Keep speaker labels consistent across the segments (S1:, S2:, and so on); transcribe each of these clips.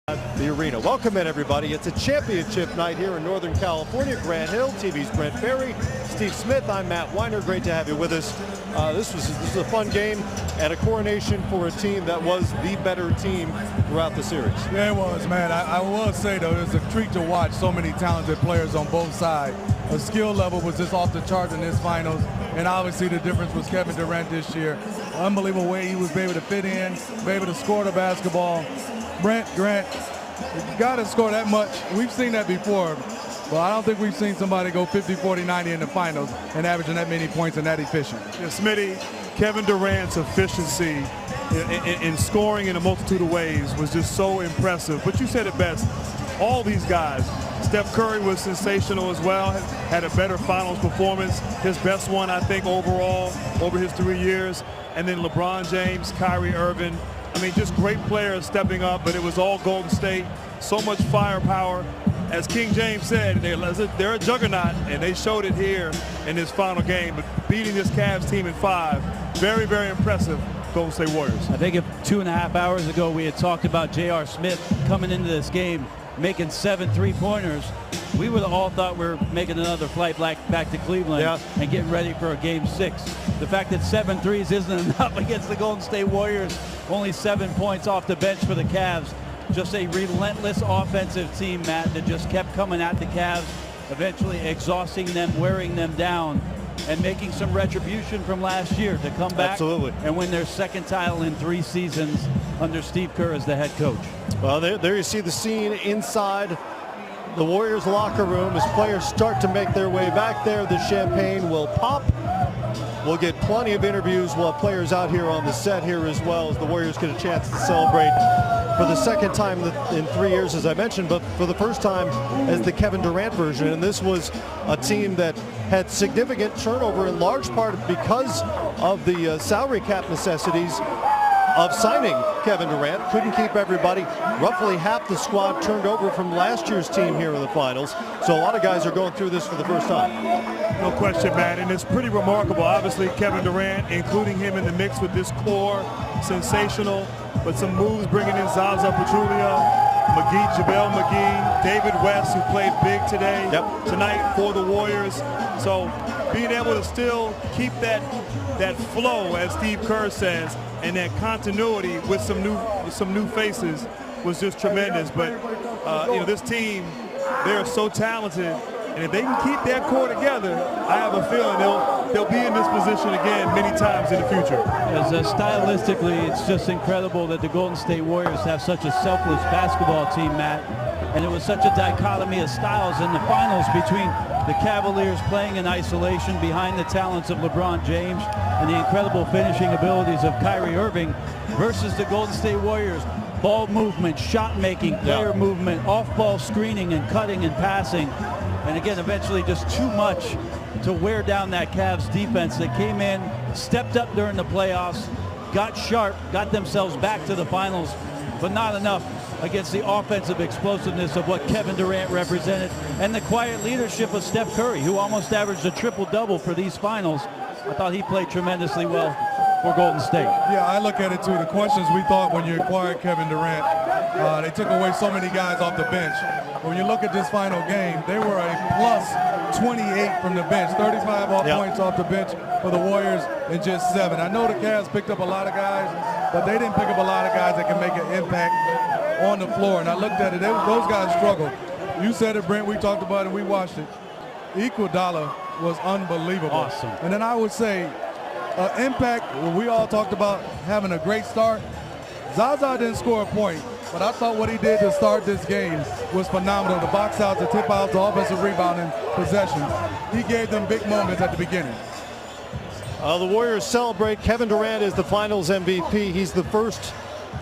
S1: The arena. Welcome in, everybody. It's a championship night here in Northern California, Grant Hill. TV's Brent Ferry, Steve Smith. I'm Matt Weiner. Great to have you with us. This was a fun game and a coronation for a team that was the better team throughout the series.
S2: Yeah, it was, man. I will say, though, it was a treat to watch so many talented players on both sides. The skill level was just off the charts in this finals, and obviously the difference was Kevin Durant this year. Unbelievable way he was able to fit in, be able to score the basketball. Grant, you got to score that much. We've seen that before, but I don't think we've seen somebody go 50, 40, 90 in the finals and averaging that many points and that efficient.
S3: Yeah, Smitty, Kevin Durant's efficiency in scoring in a multitude of ways was just so impressive. But you said it best. All these guys. Steph Curry was sensational as well, had a better finals performance, his best one, I think, overall over his 3 years. And then LeBron James, Kyrie Irving. I mean, just great players stepping up, but it was all Golden State. So much firepower. As King James said, they're a juggernaut, and they showed it here in this final game. But beating this Cavs team in 5, very, very impressive. Golden State Warriors.
S4: I think if 2.5 hours ago we had talked about J.R. Smith coming into this game making 7 3-pointers, we would have all thought we were making another flight back to Cleveland and getting ready for a Game 6. The fact that 7 threes isn't enough against the Golden State Warriors, only 7 points off the bench for the Cavs. Just a relentless offensive team, Matt, that just kept coming at the Cavs, eventually exhausting them, wearing them down, and making some retribution from last year to come back and win their second title in 3 seasons under Steve Kerr as the head coach.
S1: Well, there you see the scene inside the Warriors locker room as players start to make their way back there. The champagne will pop. We'll get plenty of interviews. We'll have players out here on the set here as well as the Warriors get a chance to celebrate for the second time in 3 years, as I mentioned, but for the first time as the Kevin Durant version. And this was a team that had significant turnover in large part because of the salary cap necessities of signing Kevin Durant. Couldn't keep everybody. Roughly half the squad turned over from last year's team here in the finals. So a lot of guys are going through this for the first time.
S3: No question, man, and it's pretty remarkable. Obviously, Kevin Durant, including him in the mix with this core, sensational. But some moves bringing in Zaza Pachulia, JaVale McGee, David West, who played big tonight for the Warriors. So being able to still keep that flow, as Steve Kerr says, and that continuity with some new faces was just tremendous. But this team, they're so talented, and if they can keep that core together, I have a feeling they'll be in this position again many times in the future.
S4: Stylistically, it's just incredible that the Golden State Warriors have such a selfless basketball team, Matt. And it was such a dichotomy of styles in the finals between the Cavaliers playing in isolation behind the talents of LeBron James and the incredible finishing abilities of Kyrie Irving versus the Golden State Warriors. Ball movement, shot making, player movement, off-ball screening and cutting and passing. And again, eventually just too much to wear down that Cavs defense that came in, stepped up during the playoffs, got sharp, got themselves back to the finals, but not enough against the offensive explosiveness of what Kevin Durant represented and the quiet leadership of Steph Curry, who almost averaged a triple-double for these finals. I thought he played tremendously well for Golden State. Yeah,
S2: I look at it too. The questions we thought when you acquired Kevin Durant, they took away so many guys off the bench. When you look at this final game, they were a plus 28 from the bench, 35 points off the bench for the Warriors and just 7. I know the Cavs picked up a lot of guys, but they didn't pick up a lot of guys that can make an impact on the floor. And I looked at it, those guys struggled. You said it, Brent, we talked about it, we watched it. Iguodala was unbelievable.
S4: Awesome.
S2: And then I would say impact, we all talked about having a great start. Zaza didn't score a point, but I thought what he did to start this game was phenomenal. The box outs, the tip outs, the offensive rebounding, possessions. He gave them big moments at the beginning.
S1: The Warriors celebrate. Kevin Durant is the finals MVP. He's the first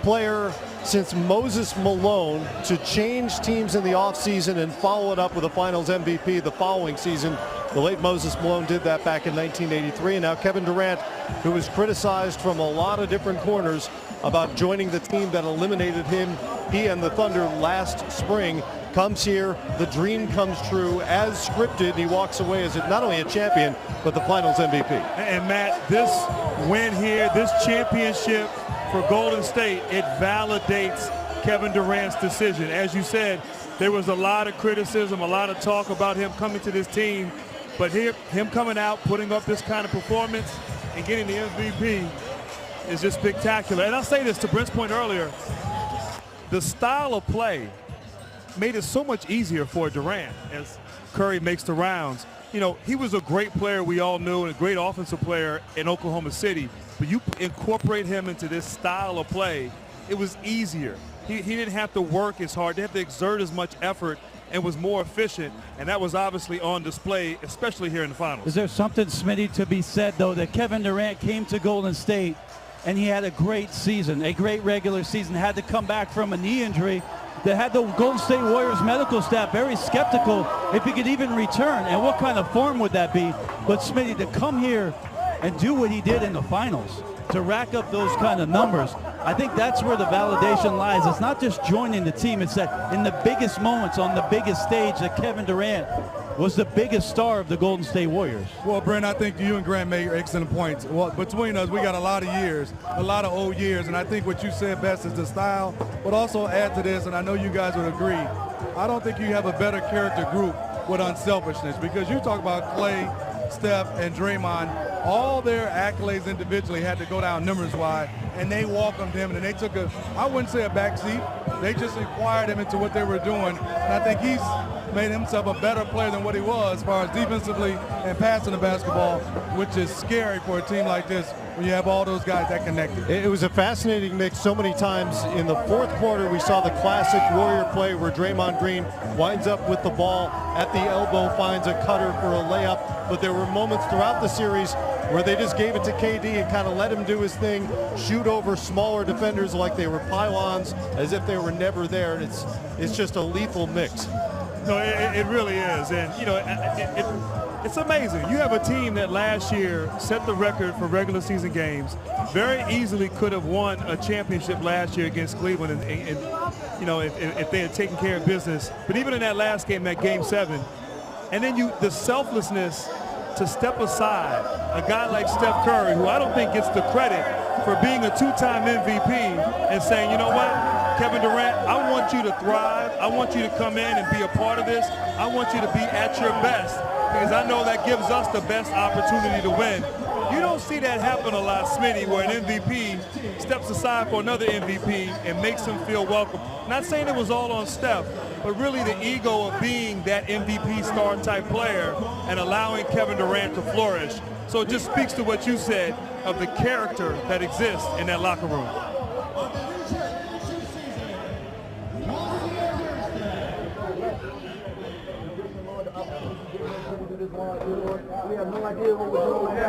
S1: player since Moses Malone to change teams in the offseason and follow it up with a finals MVP the following season. The late Moses Malone did that back in 1983. And now Kevin Durant, who was criticized from a lot of different corners about joining the team that eliminated him, he and the Thunder last spring, comes here. The dream comes true as scripted. He walks away as not only a champion, but the finals MVP.
S3: And Matt, this win here, this championship for Golden State, it validates Kevin Durant's decision. As you said, there was a lot of criticism, a lot of talk about him coming to this team, but him coming out, putting up this kind of performance, and getting the MVP is just spectacular. And I'll say this to Brent's point earlier, the style of play made it so much easier for Durant as Curry makes the rounds. You know, he was a great player, we all knew, and a great offensive player in Oklahoma City, but you incorporate him into this style of play, it was easier. He didn't have to work as hard, didn't have to exert as much effort, and was more efficient, and that was obviously on display, especially here in the finals.
S4: Is there something, Smitty, to be said, though, that Kevin Durant came to Golden State and he had a great season, a great regular season, had to come back from a knee injury that had the Golden State Warriors medical staff very skeptical if he could even return, and what kind of form would that be? But Smitty, to come here and do what he did in the finals, to rack up those kind of numbers, I think that's where the validation lies. It's not just joining the team, it's that in the biggest moments on the biggest stage that Kevin Durant was the biggest star of the Golden State Warriors.
S2: Well, Brent, I think you and Grant made excellent points. Well, between us, we got a lot of years, a lot of old years, and I think what you said best is the style, but also add to this, and I know you guys would agree, I don't think you have a better character group with unselfishness, because you talk about Clay, Steph, and Draymond, all their accolades individually had to go down numbers-wise, and they welcomed him, and they took a, I wouldn't say a back seat, they just inquired him into what they were doing, and I think he's made himself a better player than what he was as far as defensively and passing the basketball, which is scary for a team like this when you have all those guys that connected.
S1: It was a fascinating mix so many times. In the fourth quarter, we saw the classic Warrior play where Draymond Green winds up with the ball at the elbow, finds a cutter for a layup, but there were moments throughout the series where they just gave it to KD and kind of let him do his thing, shoot over smaller defenders like they were pylons, as if they were never there, and it's just a lethal mix.
S3: No, it really is, and you know, it's amazing. You have a team that last year set the record for regular season games, very easily could have won a championship last year against Cleveland, and you know, if they had taken care of business. But even in that last game, that Game 7, and then the selflessness to step aside, a guy like Steph Curry, who I don't think gets the credit for being a two-time MVP, and saying, you know what, Kevin Durant, I want you to thrive. I want you to come in and be a part of this. I want you to be at your best, because I know that gives us the best opportunity to win. You don't see that happen a lot, Smitty, where an MVP steps aside for another MVP and makes him feel welcome. Not saying it was all on Steph, but really the ego of being that MVP star type player and allowing Kevin Durant to flourish. So it just speaks to what you said of the character that exists in that locker room.
S5: We have no idea what we're doing now.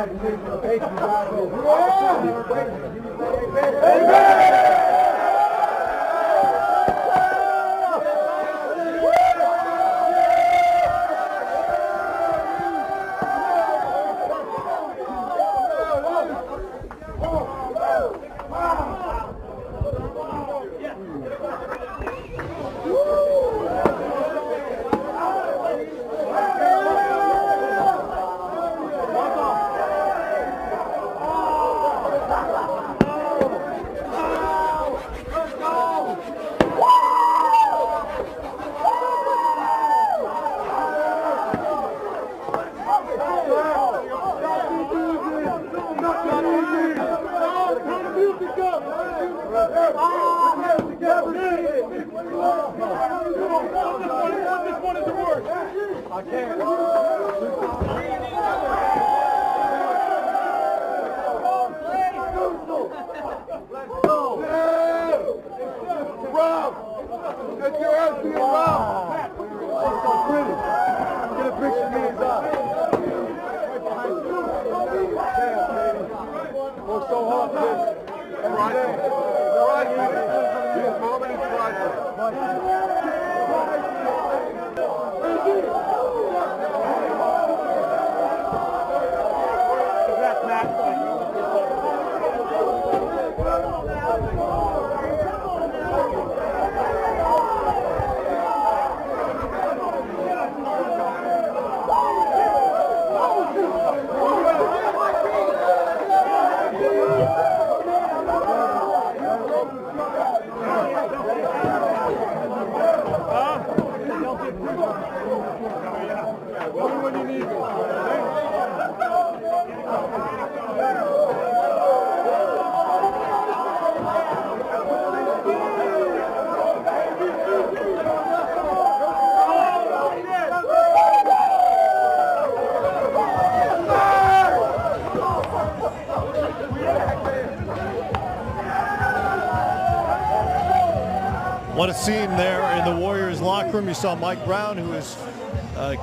S1: scene there in the Warriors locker room. You saw Mike Brown, who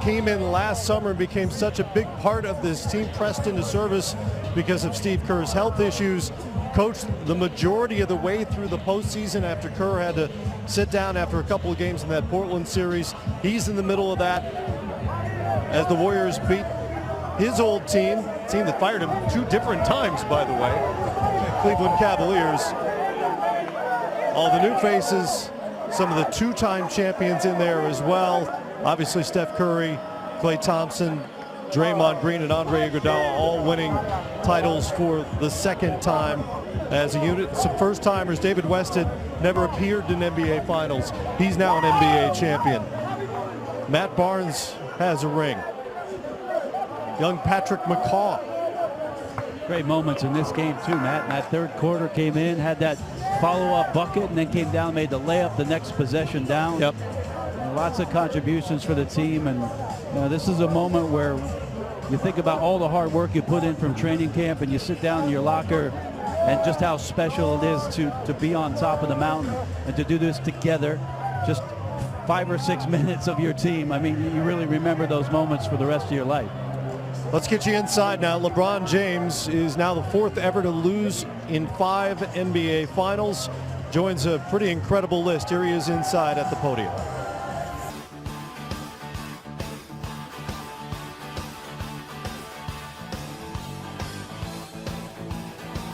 S1: came in last summer and became such a big part of this team, pressed into service because of Steve Kerr's health issues. Coached the majority of the way through the postseason after Kerr had to sit down after a couple of games in that Portland series. He's in the middle of that as the Warriors beat his old team that fired him 2 different times, by the way, Cleveland Cavaliers. All the new faces, some of the 2-time champions in there as well. Obviously Steph Curry, Klay Thompson, Draymond Green, and Andre Iguodala all winning titles for the 2nd time as a unit. Some first-timers. David West had never appeared in NBA Finals. He's now an NBA champion. Matt Barnes has a ring. Young Patrick McCaw.
S4: Great moments in this game too, Matt. In that 3rd quarter, came in, had that follow-up bucket, and then came down, made the layup the next possession down.
S1: Yep.
S4: Lots of contributions for the team, and this is a moment where you think about all the hard work you put in from training camp, and you sit down in your locker, and just how special it is to be on top of the mountain and to do this together. Just 5 or 6 minutes of your team. I mean, you really remember those moments for the rest of your life.
S1: Let's get you inside now. LeBron James is now the 4th ever to lose in 5 NBA Finals. Joins a pretty incredible list. Here he is inside at the podium.